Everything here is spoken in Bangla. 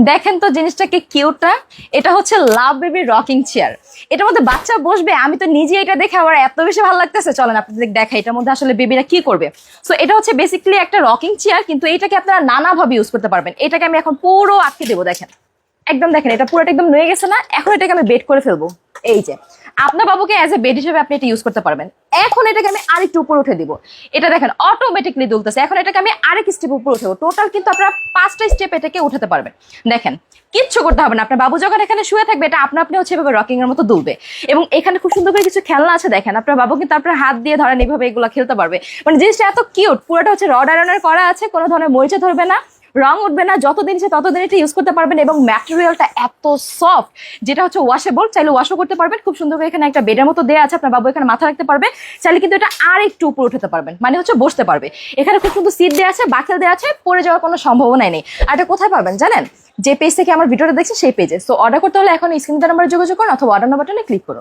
দেখেন তো জিনিসটা কি কিউট না? এটা হচ্ছে লাভ বেবি রকিং চেয়ার। এটার মধ্যে বাচ্চা বসবে, আমি তো নিজে এটা দেখে আমার এত বেশি ভালো লাগতেছে। চলেন আপনাদের দেখাই এটার মধ্যে আসলে বেবিরা কি করবে। সো এটা হচ্ছে বেসিক্যালি একটা রকিং চেয়ার, কিন্তু এটাকে আপনারা নানাভাবে ইউজ করতে পারবেন। এটাকে আমি এখন পুরো আটকে দেবো, দেখেন একদম, দেখেন এটা পুরোটা একদম নুয়ে গেছে না? এখন এটাকে আমি বেড করে ফেলবো। এই যে আপনার বাবুকে অ্যাজ এ বেড হিসেবে আপনি এটা ইউজ করতে পারবেন। এখন এটাকে আমি আরেকটু উপরে উঠে দিব। এটা দেখেন অটোমেটিকলি দুলতেছে। এখন এটাকে আমি আরেক স্টেপ উপরে উঠাবো। টোটাল কিন্তু আপনারা 5টা স্টেপ এটাকে উঠাতে পারবেন। দেখেন কিচ্ছু করতে হবে না, আপনার বাবু যখন এখানে শুয়ে থাকবে এটা আপনি হচ্ছে এভাবে রকিং এর মতো দুলবে। এবং এখানে খুব সুন্দর করে কিছু খেলনা আছে, দেখেন আপনার বাবু কিন্তু আপনার হাত দিয়ে ধরেন এইভাবে এগুলো খেলতে পারবে। মানে জিনিসটা এত কিউট, পুরোটা হচ্ছে রড আয়রনের করা আছে, কোনো ধরনের মরিচা ধরবে না, রং উঠবে না, যতদিন ইচ্ছে ততদিন এটা ইউজ করতে পারবেন। এবং ম্যাটেরিয়ালটা এত সফট, যেটা হচ্ছে ওয়াশেবল, চাইলে ওয়াশও করতে পারবেন। খুব সুন্দর করে এখানে একটা বেডের মতো দেওয়া আছে, আপনার বাবু এখানে মাথা রাখতে পারবে। চাইলে কিন্তু এটা আর একটু উপরে উঠাতে পারবেন, মানে হচ্ছে বসতে পারবে। এখানে খুব সুন্দর সিট দেওয়া আছে, বাকেল দেওয়া আছে, পড়ে যাওয়ার কোনো সম্ভাবনাই নেই। আর এটা কোথায় পাবেন জানেন? যে পেজ থেকে আমার ভিডিওটা দেখছি সেই পেজে। সো অর্ডার করতে হলে এখন স্ক্রিনে নাম্বারে যোগাযোগ করুন অথবা অর্ডার বাটনে ক্লিক করুন।